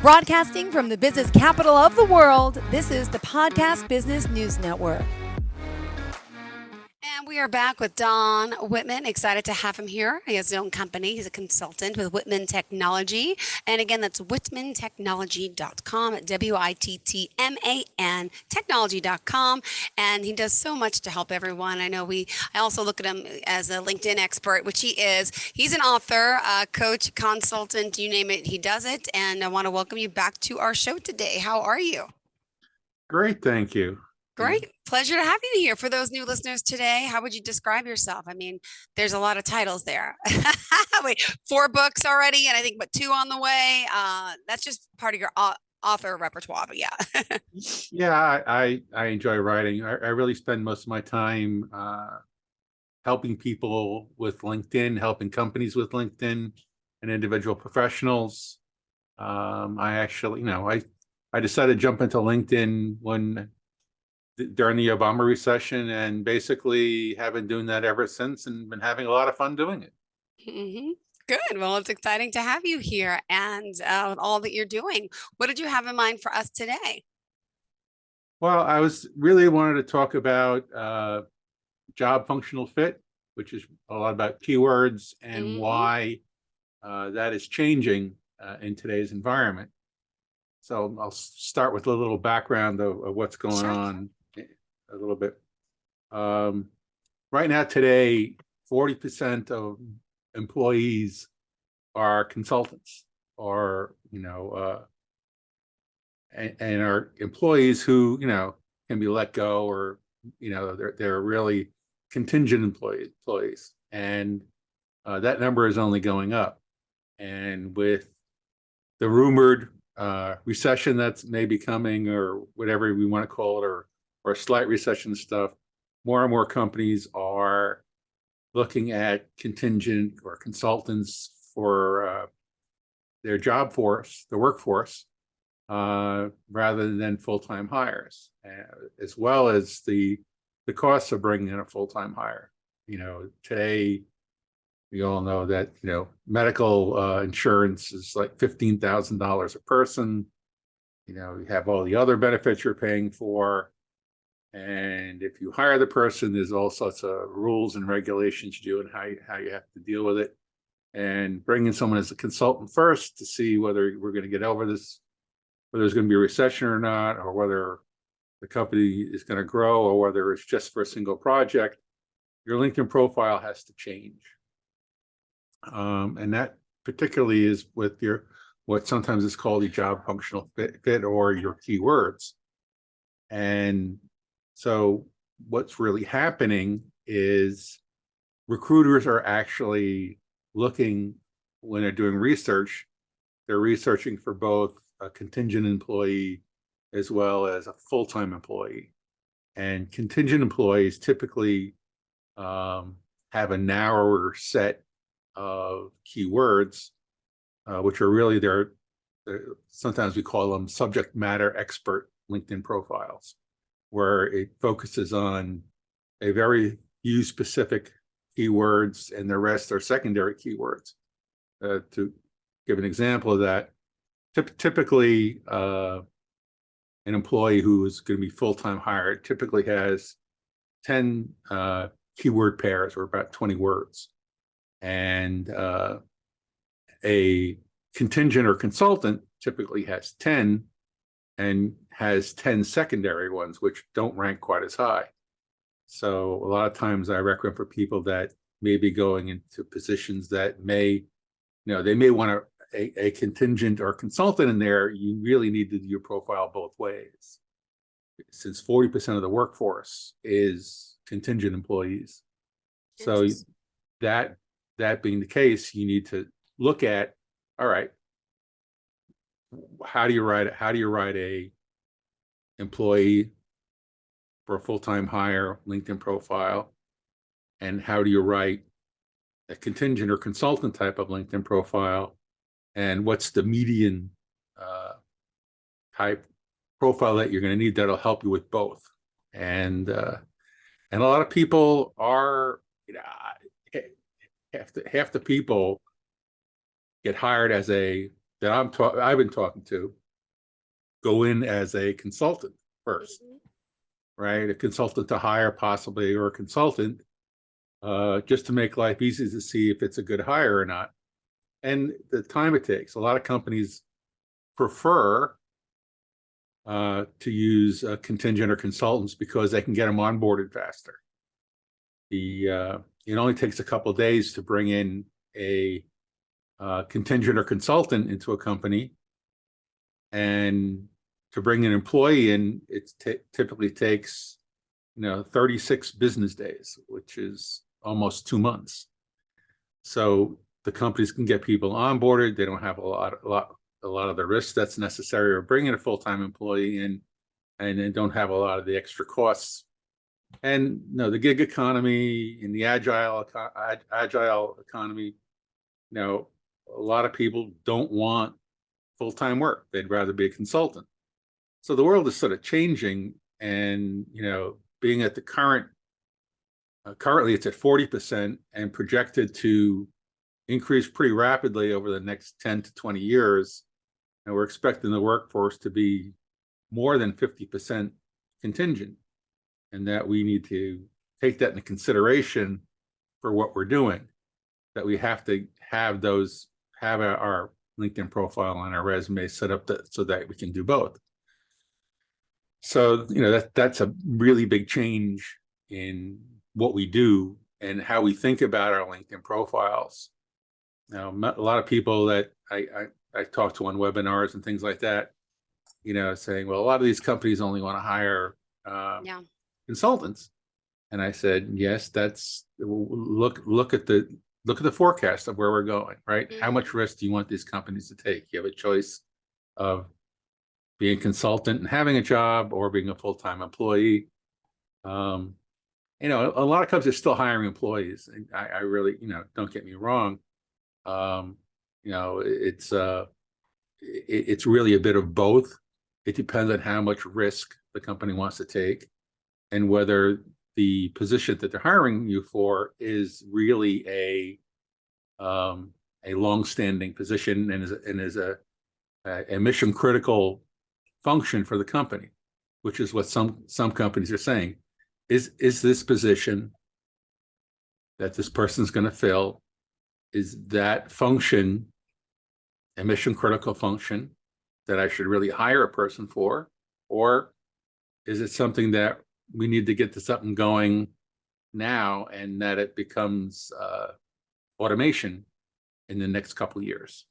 Broadcasting from the business capital of the world, this is the Podcast Business News Network. And we are back with Don Wittman. Excited to have him here. He has his own company. He's a consultant with Wittman Technology. And again, that's wittmantechnology.com, Wittman technology.com. And he does so much to help everyone. I also look at him as a LinkedIn expert, which he is. He's an author, coach, consultant, you name it, he does it. And I want to welcome you back to our show today. How are you? Great, thank you. Great. Pleasure to have you here. For those new listeners today, how would you describe yourself? I mean, there's a lot of titles there. Wait, 4 books already, and I think, 2 on the way. That's just part of your author repertoire, but yeah. Yeah, I enjoy writing. I really spend most of my time helping people with LinkedIn, helping companies with LinkedIn and individual professionals. I actually, I decided to jump into LinkedIn during the Obama recession, and basically have been doing that ever since, and been having a lot of fun doing it. Mm-hmm. Good. Well, it's exciting to have you here, and with all that you're doing. What did you have in mind for us today? Well, I was really wanted to talk about job functional fit, which is a lot about keywords and why that is changing in today's environment. So I'll start with a little background of what's going on a little bit. Right now, today, 40% of employees are consultants, or and are employees who can be let go, or they're really contingent employees, and that number is only going up. And with the rumored recession that's maybe coming, or whatever we want to call it, or a slight recession stuff, more and more companies are looking at contingent or consultants for their job force, the workforce, rather than full-time hires, as well as the costs of bringing in a full-time hire. Today, we all know that medical insurance is like $15,000 a person. You have all the other benefits you're paying for, and if you hire the person, there's all sorts of rules and regulations you do, and how you have to deal with it. And bringing someone as a consultant first to see whether we're going to get over this, whether there's going to be a recession or not, or whether the company is going to grow, or whether it's just for a single project, your LinkedIn profile has to change. And that particularly is with what sometimes is called a job functional fit, or your keywords. And so what's really happening is recruiters are actually looking, when they're doing research, they're researching for both a contingent employee as well as a full-time employee. And contingent employees typically have a narrower set of keywords, which are really sometimes we call them subject matter expert LinkedIn profiles, where it focuses on a very few specific keywords, and the rest are secondary keywords. To give an example of that, typically an employee who is going to be full-time hired typically has 10 keyword pairs, or about 20 words. And a contingent or consultant typically has 10, and has 10 secondary ones, which don't rank quite as high. So a lot of times I recommend for people that may be going into positions that they may want a contingent or consultant in there, you really need to do your profile both ways, since 40% of the workforce is contingent employees. So that being the case, you need to look at, all right, how do you write a employee for a full-time hire LinkedIn profile, and how do you write a contingent or consultant type of LinkedIn profile, and what's the median type profile that you're going to need that'll help you with both. And a lot of people are, half the people get hired as a that I've been talking to go in as a consultant first, right? A consultant to hire possibly, or a consultant just to make life easy to see if it's a good hire or not. And the time it takes. A lot of companies prefer to use contingent or consultants because they can get them onboarded faster. It only takes a couple of days to bring in a contingent or consultant into a company, and to bring an employee in, it typically takes 36 business days, which is almost 2 months. So the companies can get people onboarded. They don't have a lot of the risk that's necessary, or bringing a full-time employee in, and then don't have a lot of the extra costs. And the gig economy and the agile economy, a lot of people don't want full-time work. They'd rather be a consultant. So the world is sort of changing, and being at the currently it's at 40% and projected to increase pretty rapidly over the next 10 to 20 years. And we're expecting the workforce to be more than 50% contingent, and that we need to take that into consideration for what we're doing, that we have to have our LinkedIn profile and our resume set up so that we can do both. So, that's a really big change in what we do and how we think about our LinkedIn profiles. Now, a lot of people that I talk to on webinars and things like that, saying, well, a lot of these companies only want to hire consultants. And I said, yes, look at the forecast of where we're going, right? How much risk do you want these companies to take? You have a choice of being a consultant and having a job, or being a full-time employee. A lot of companies are still hiring employees. I really, don't get me wrong. It's really a bit of both. It depends on how much risk the company wants to take, and whether the position that they're hiring you for is really a long-standing position and is a mission critical function for the company, which is what some companies are saying. Is this position that this person's going to fill, is that function a mission critical function that I should really hire a person for? Or is it something that we need to get this up and going now, and that it becomes automation in the next couple of years?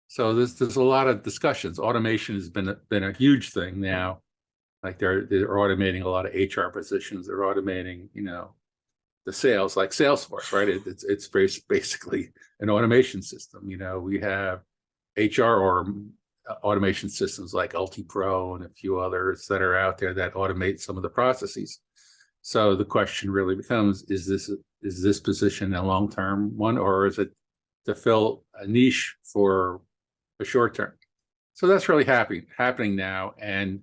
So there's a lot of discussions. Automation has been a huge thing now. Like they're automating a lot of HR positions. They're automating, the sales, like Salesforce, right? It's basically an automation system. We have HR or automation systems like UltiPro and a few others that are out there that automate some of the processes. So the question really becomes: is this position a long-term one, or is it to fill a niche for a short term? So that's really happening now, and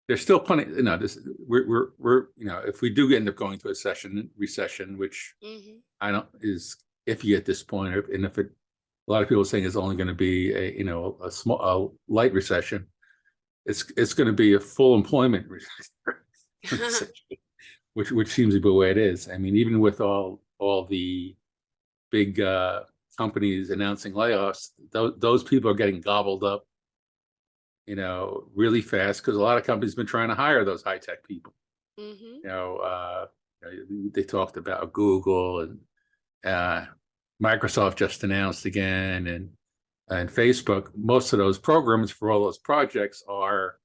there's still plenty. We're if we do end up going to a recession, which I don't is iffy at this point, and if a lot of people are saying it's only going to be a light recession, it's going to be a full employment recession, which seems to be the way it is. I mean, even with all the big companies announcing layoffs, those people are getting gobbled up, really fast, because a lot of companies have been trying to hire those high-tech people. They talked about Google, and Microsoft just announced again, and Facebook. Most of those programs for all those projects are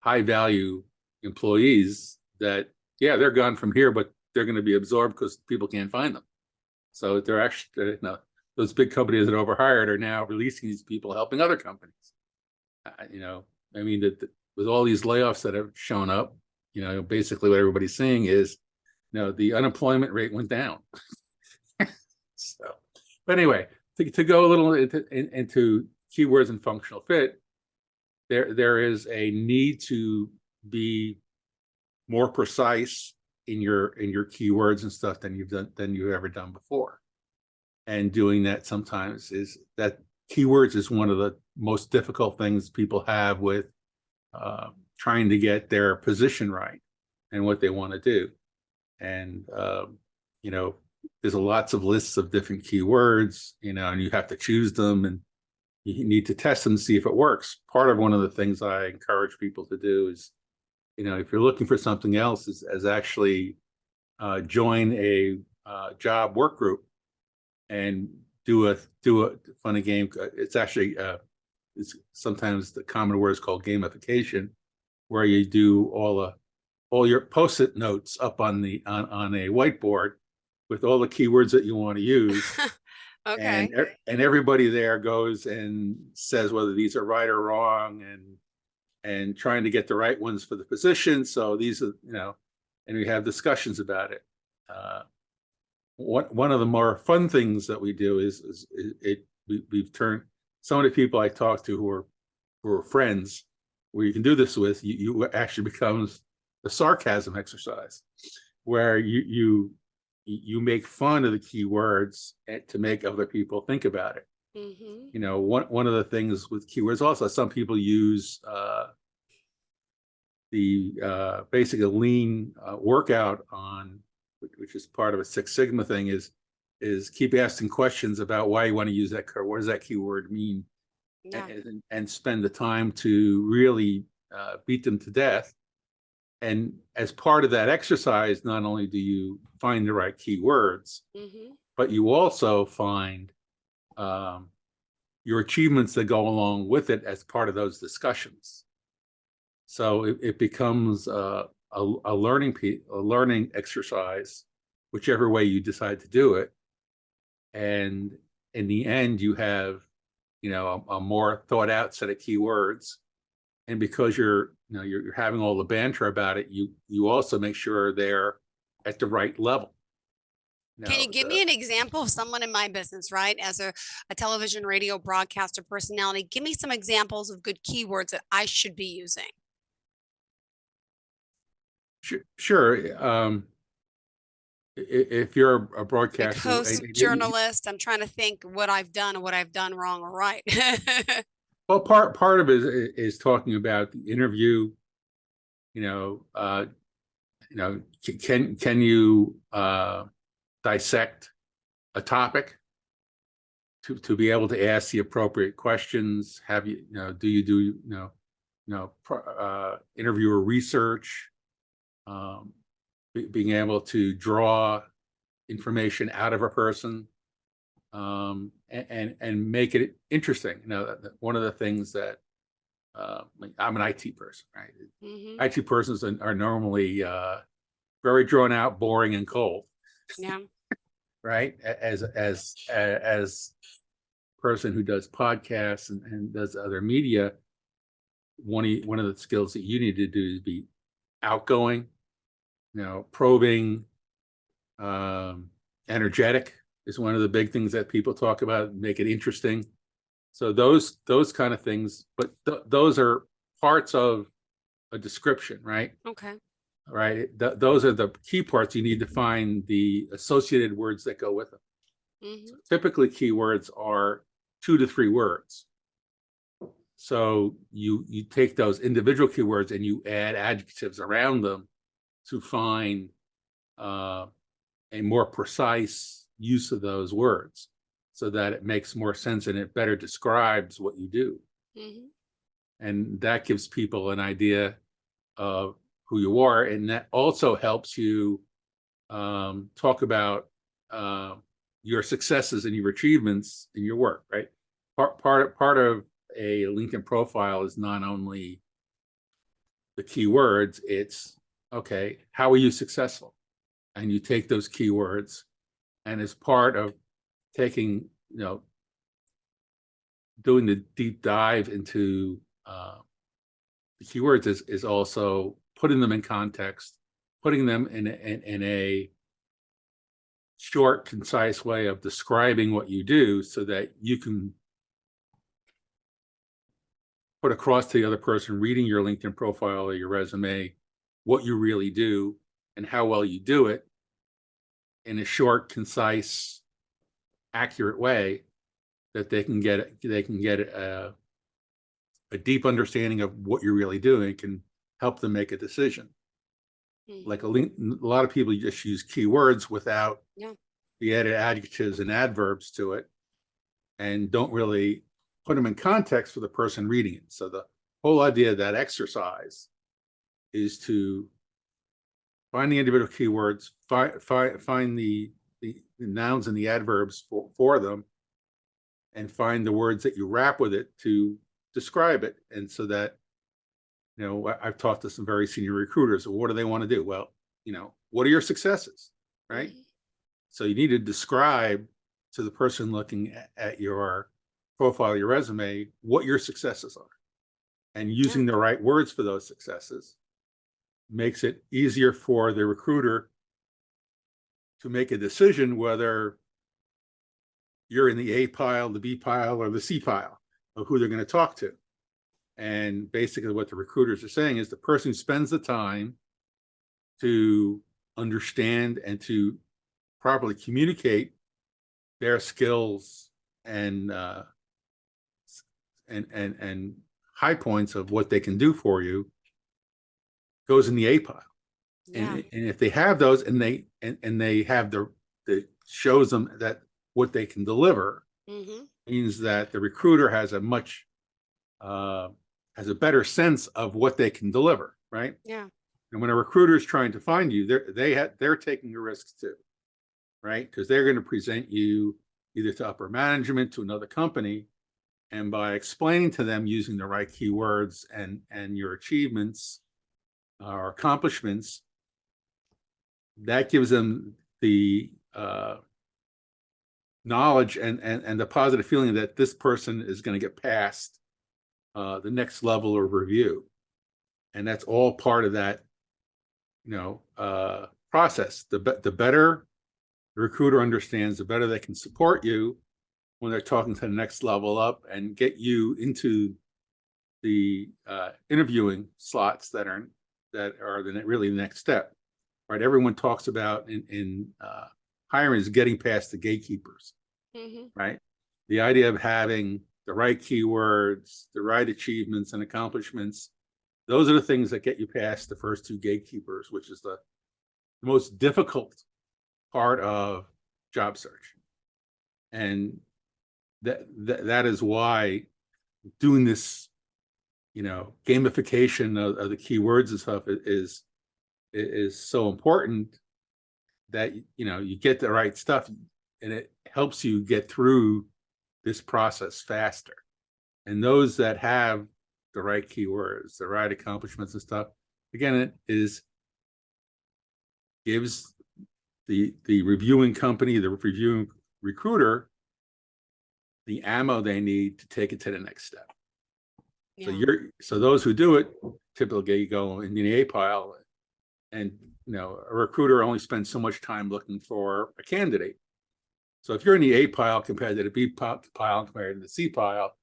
high-value employees that, they're gone from here, but they're going to be absorbed because people can't find them. So they're actually, those big companies that overhired are now releasing these people, helping other companies. With all these layoffs that have shown up, basically what everybody's saying is, the unemployment rate went down. So, but anyway, to go a little into keywords and functional fit, there is a need to be more precise in your keywords and stuff than you've ever done before. And doing that sometimes is that keywords is one of most difficult things people have with trying to get their position right and what they want to do. And, you know, there's lots of lists of different keywords, you know, and you have to choose them and you need to test them to see if it works. Part of one of the things I encourage people to do is, you know, if you're looking for something else, is actually join a job work group and do a funny game. It's actually it's sometimes the common word is called gamification, where you do all your post-it notes up on the on a whiteboard with all the keywords that you want to use. Okay. And everybody there goes and says whether these are right or wrong, and trying to get the right ones for the position. So these are, you know, and we have discussions about it. One of the more fun things that we do is we've turned some of the people I talk to who are friends, where you can do this with, you actually becomes a sarcasm exercise, where you make fun of the keywords to make other people think about it. Mm-hmm. You know, one of the things with keywords also, some people use the basically lean workout on, which is part of a Six Sigma thing, is keep asking questions about why you want to use that keyword. What does that keyword mean? Yeah. And spend the time to really beat them to death. And as part of that exercise, not only do you find the right keywords, Mm-hmm. but you also find your achievements that go along with it as part of those discussions. So it becomes a learning exercise, whichever way you decide to do it. And in the end, you have, you know, a more thought out set of keywords. And because you're having all the banter about it, you also make sure they're at the right level. Can you Now, give me an example of someone in my business, right? As a television, radio broadcaster personality, give me some examples of good keywords that I should be using. sure. If you're a Like broadcaster, host, journalist, I'm trying to think what I've done and what I've done wrong or right. well, part of it is talking about the interview. You know, can you dissect a topic to be able to ask the appropriate questions? Have you, do interviewer research, being able to draw information out of a person, and make it interesting. You know, one of the things that I'm an IT person, right? Mm-hmm. IT persons are normally very drawn out, boring, and cold, Yeah. right? As person who does podcasts and does other media, one of the skills that you need to do is be outgoing, probing, energetic is one of the big things that people talk about, make it interesting. So those kind of things, but those are parts of a description, right? Okay. Right. Those are the key parts. You need to find the associated words that go with them. Mm-hmm. So typically, keywords are 2 to 3 words. So you take those individual keywords and you add adjectives around them to find a more precise use of those words, so that it makes more sense and it better describes what you do. Mm-hmm. And that gives people an idea of who you are, and that also helps you talk about your successes and your achievements in your work, right? Part of a LinkedIn profile is not only the keywords, it's, okay, how are you successful? And you take those keywords, and as part of taking, doing the deep dive into the keywords is also putting them in context, putting them in a short, concise way of describing what you do, so that you can put across to the other person reading your LinkedIn profile or your resume what you really do and how well you do it in a short, concise, accurate way, that they can get a deep understanding of what you're really doing can help them make a decision. Like a lot of people just use keywords without the added adjectives and adverbs to it, and don't really put them in context for the person reading it. So the whole idea of that exercise is to find the individual keywords, find the nouns and the adverbs for them, and find the words that you wrap with it to describe it. And so that, I've talked to some very senior recruiters. What do they want to do? Well, what are your successes, right? So you need to describe to the person looking at your profile, your resume, what your successes are. And using the right words for those successes makes it easier for the recruiter to make a decision whether you're in the A pile, the B pile, or the C pile of who they're going to talk to. And basically what the recruiters are saying is the person who spends the time to understand and to properly communicate their skills and high points of what they can do for you goes in the A pile. And if they have those and they have the shows them that what they can deliver, means that the recruiter has a much has a better sense of what they can deliver, right? And when a recruiter is trying to find you, they're taking the risks too, right? Because they're going to present you either to upper management, to another company, and by explaining to them using the right keywords and your achievements or accomplishments, that gives them the knowledge and the positive feeling that this person is going to get past the next level of review. And that's all part of that, process. The better the recruiter understands, the better they can support you when they're talking to the next level up and get you into the interviewing slots that are really the next step, right? Everyone talks about in hiring is getting past the gatekeepers, right? The idea of having the right keywords, the right achievements and accomplishments, those are the things that get you past the first two gatekeepers, which is the most difficult part of job search. And that is why doing this, gamification of the keywords and stuff is so important, that you get the right stuff and it helps you get through this process faster. And those that have the right keywords, the right accomplishments and stuff, again, gives the reviewing company, the reviewing recruiter, the ammo they need to take it to the next step. So those who do it typically go in the A pile, and a recruiter only spends so much time looking for a candidate. So if you're in the A pile compared to the B pile compared to the C pile,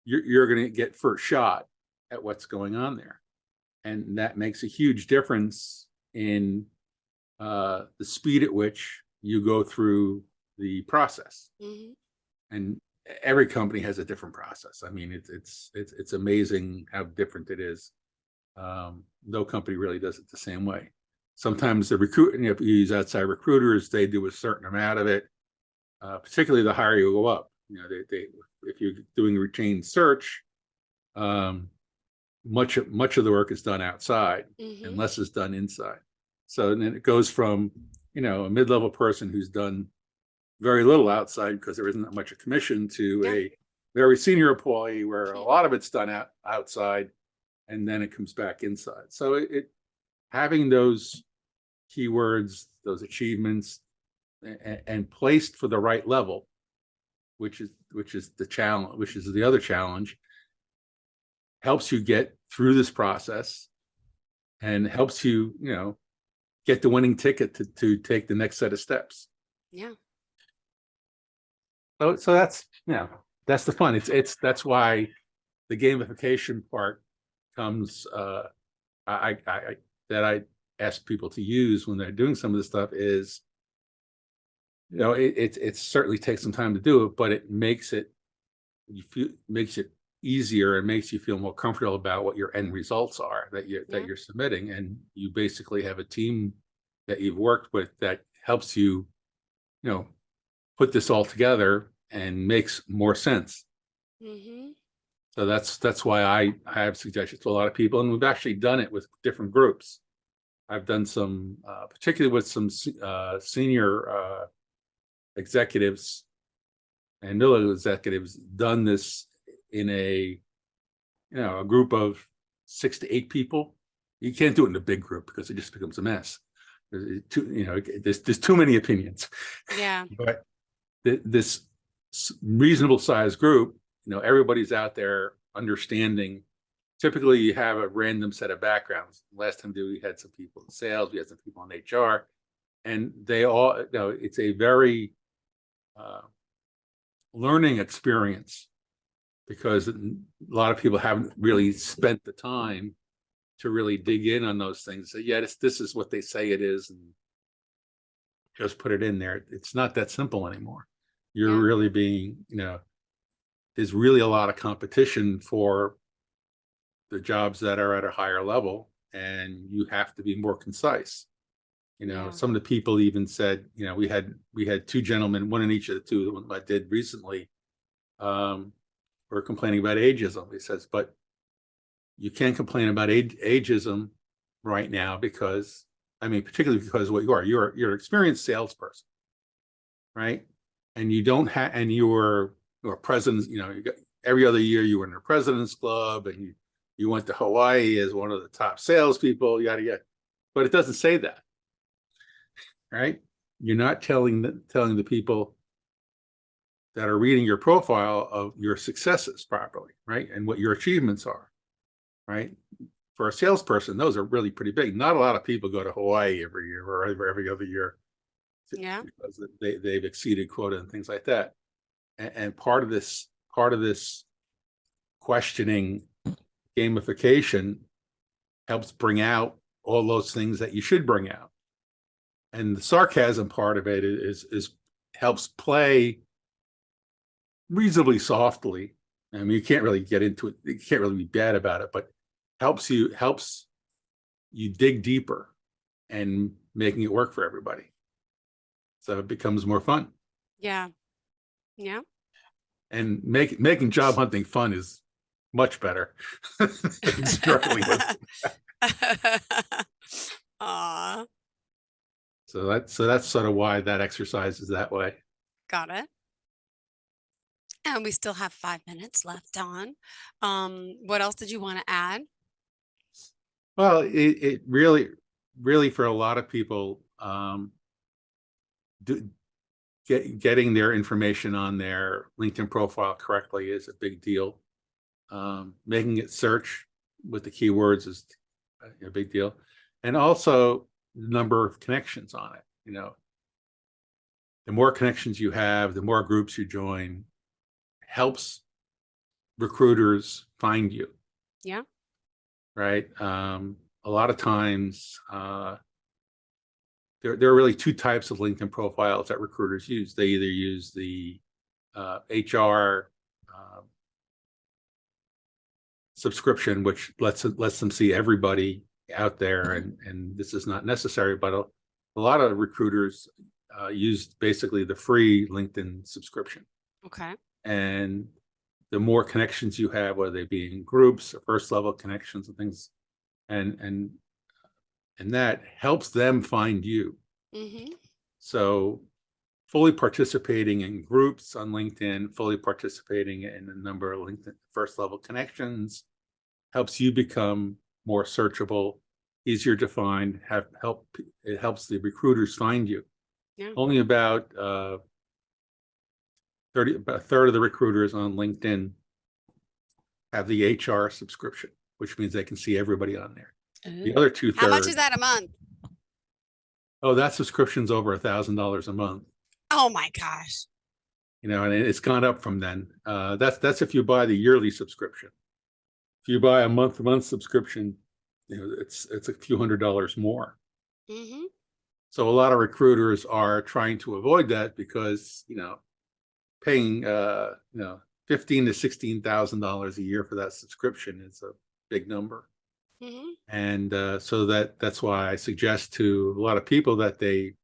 you're going to get first shot at what's going on there, and that makes a huge difference in the speed at which you go through the process. And every company has a different process. I mean, it's amazing how different it is. No company really does it the same way. Sometimes the recruiting, if you use outside recruiters, they do a certain amount of it. Particularly the higher you go up, if you're doing retained search, much of the work is done outside and less is done inside. So then it goes from a mid-level person who's done very little outside because there isn't that much a commission to a very senior employee where a lot of it's done outside and then it comes back inside. So having those keywords, those achievements, and placed for the right level, which is the challenge, which is the other challenge, helps you get through this process and helps you, get the winning ticket to take the next set of steps. So that's that's the fun. That's why the gamification part comes. That I ask people to use when they're doing some of this stuff is, it certainly takes some time to do it, but it makes it easier and makes you feel more comfortable about what your end results are that Yeah. you're submitting, and you basically have a team that you've worked with that helps you, put this all together and makes more sense. Mm-hmm. So that's why I have suggestions to a lot of people, and we've actually done it with different groups. I've done some, particularly with some senior executives and middle executives, done this in a group of 6 to 8 people. You can't do it in a big group because it just becomes a mess. There's too many opinions. Yeah. But this reasonable sized group, everybody's out there understanding. Typically, you have a random set of backgrounds. Last time we had some people in sales, we had some people in HR, and they all, it's a very uh, learning experience because a lot of people haven't really spent the time to really dig in on those things. So, yeah, this is what they say it is, and just put it in there. It's not that simple anymore. You're Yeah. really being, there's really a lot of competition for the jobs that are at a higher level, and you have to be more concise. Yeah. Some of the people even said, we had 2 gentlemen, one in each of the two, the one I did recently, were complaining about ageism. He says, but you can't complain about ageism right now because, I mean, particularly because what you're an experienced salesperson, right? And you don't have, and you're president, every other year you were in the president's club, and you went to Hawaii as one of the top salespeople, yada yada. But it doesn't say that, right? You're not telling the people that are reading your profile of your successes properly, right? And what your achievements are, right? For a salesperson, those are really pretty big. Not a lot of people go to Hawaii every year or every other year Yeah. because they've exceeded quota and things like that. And part of this questioning gamification helps bring out all those things that you should bring out. And the sarcasm part of it is helps play reasonably softly. I mean, you can't really get into it. You can't really be bad about it, but helps you dig deeper and making it work for everybody. So it becomes more fun. Yeah. Yeah. And making job hunting fun is much better than struggling with it. Aw, So that's sort of why that exercise is that way. got it. And we still have 5 minutes left on. What else did you want to add? Well, it really for a lot of people, do, getting their information on their LinkedIn profile correctly is a big deal. Making it search with the keywords is a big deal, and also the number of connections on it. The more connections you have, the more groups you join, helps recruiters find you, Yeah. right? A lot of times, there are really 2 types of LinkedIn profiles that recruiters use. They either use the HR subscription, which lets them see everybody out there, and this is not necessary. But a lot of recruiters use basically the free LinkedIn subscription, Okay. and the more connections you have, whether they be in groups or first level connections and things, and that helps them find you. Mm-hmm. So fully participating in groups on LinkedIn, fully participating in a number of LinkedIn first level connections helps you become more searchable, easier to find, it helps the recruiters find you. Yeah. Only about about a third of the recruiters on LinkedIn have the HR subscription, which means they can see everybody on there. The other Ooh. two How much is thirds, that a month? oh, that subscription's over $1,000 a month. Oh my gosh. And it's gone up from then. That's if you buy the yearly subscription. If you buy a month-to-month subscription, it's a few $100s more. Mm-hmm. So a lot of recruiters are trying to avoid that because paying $15,000 to $16,000 a year for that subscription is a big number. Mm-hmm. And so that's why I suggest to a lot of people that they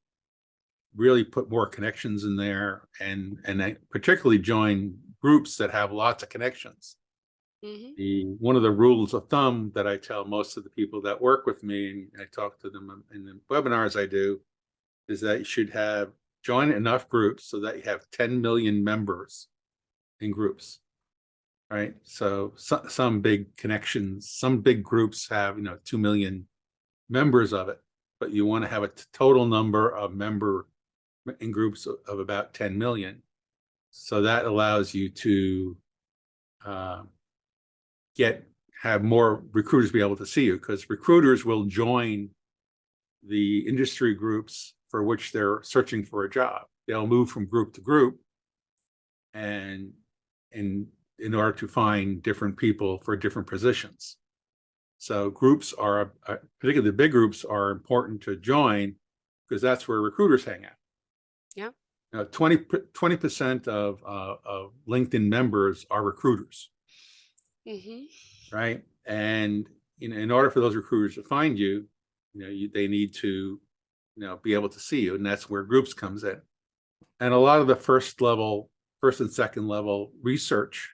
really put more connections in there, and they particularly join groups that have lots of connections. Mm-hmm. One of the rules of thumb that I tell most of the people that work with me, and I talk to them in the webinars I do, is that you should join enough groups so that you have 10 million members in groups, right? So some big connections, some big groups have 2 million members of it, but you want to have a total number of member in groups of about 10 million. So that allows you to have more recruiters be able to see you, because recruiters will join the industry groups for which they're searching for a job. They'll move from group to group, and in order to find different people for different positions. So groups are, particularly the big groups, are important to join because that's where recruiters hang out. Yeah. 20% of LinkedIn members are recruiters. Mm-hmm. Right. And in order for those recruiters to find you, they need to, be able to see you. And that's where groups comes in. And a lot of the first and second level research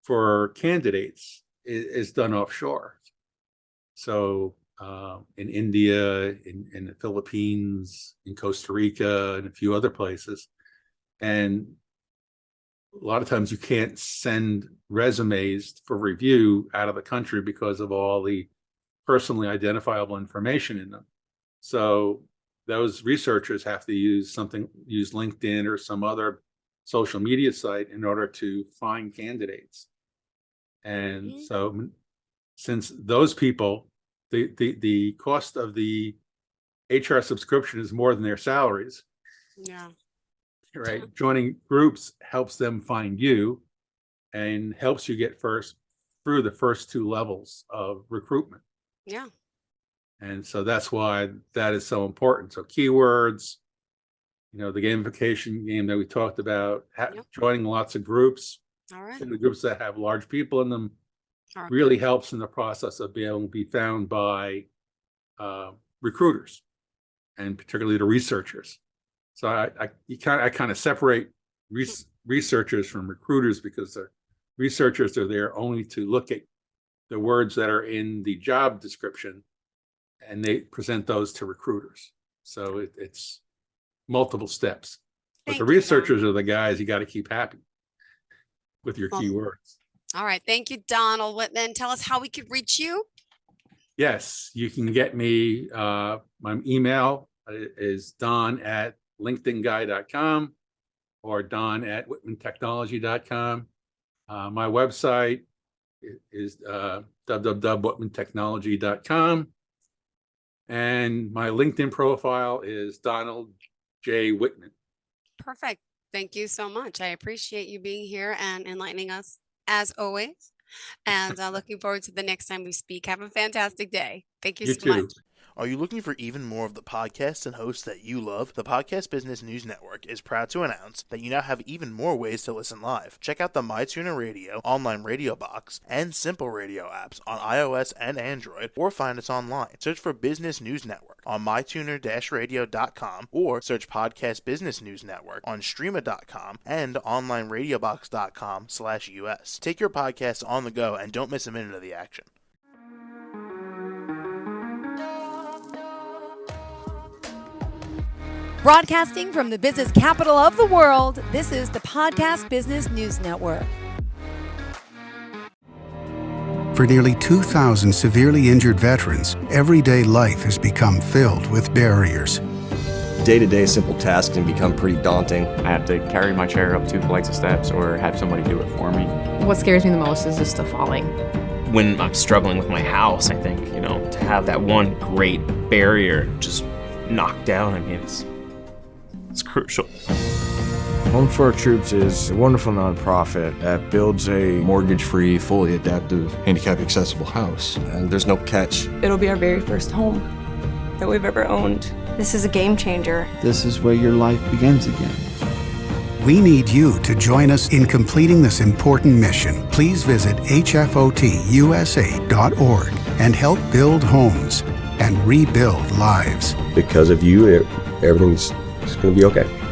for candidates is done offshore. So in India, in the Philippines, in Costa Rica, and a few other places. And a lot of times you can't send resumes for review out of the country because of all the personally identifiable information in them. So those researchers have to use LinkedIn or some other social media site in order to find candidates. And Mm-hmm. so since those people, the cost of the HR subscription is more than their salaries. Yeah. Right. Joining groups helps them find you and helps you get through the first two levels of recruitment. Yeah. And so that's why that is so important. So keywords, the gamification game that we talked about, joining lots of groups, All right. the groups that have large people in them, All really right. helps in the process of being able to be found by recruiters, and particularly the researchers. So I kind of separate researchers from recruiters, because the researchers are there only to look at the words that are in the job description, and they present those to recruiters. So it's multiple steps. But the researchers are the guys you got to keep happy with your keywords. All right. Thank you, Donald Wittman. Tell us how we could reach you. Yes, you can get me. My email is don@linkedinguy.com or don@wittmantechnology.com. My website is www.wittmantechnology.com. And my LinkedIn profile is Donald J. Wittman. Perfect. Thank you so much. I appreciate you being here and enlightening us as always. And looking forward to the next time we speak. Have a fantastic day. Thank you so much. Are you looking for even more of the podcasts and hosts that you love? The Podcast Business News Network is proud to announce that you now have even more ways to listen live. Check out the MyTuner Radio, online radio box, and Simple Radio apps on iOS and Android, or find us online. Search for Business News Network on mytuner-radio.com, or search Podcast Business News Network on streama.com and onlineradiobox.com/US. Take your podcast on the go and don't miss a minute of the action. Broadcasting from the business capital of the world, this is the Podcast Business News Network. For nearly 2,000 severely injured veterans, everyday life has become filled with barriers. Day-to-day simple tasks can become pretty daunting. I have to carry my chair up 2 flights of steps or have somebody do it for me. What scares me the most is just the falling. When I'm struggling with my house, I think, to have that one great barrier just knocked down, it's crucial. Home for Our Troops is a wonderful nonprofit that builds a mortgage-free, fully adaptive, handicap-accessible house. And there's no catch. It'll be our very first home that we've ever owned. This is a game changer. This is where your life begins again. We need you to join us in completing this important mission. Please visit hfotusa.org and help build homes and rebuild lives. Because of you, everything's going to be okay.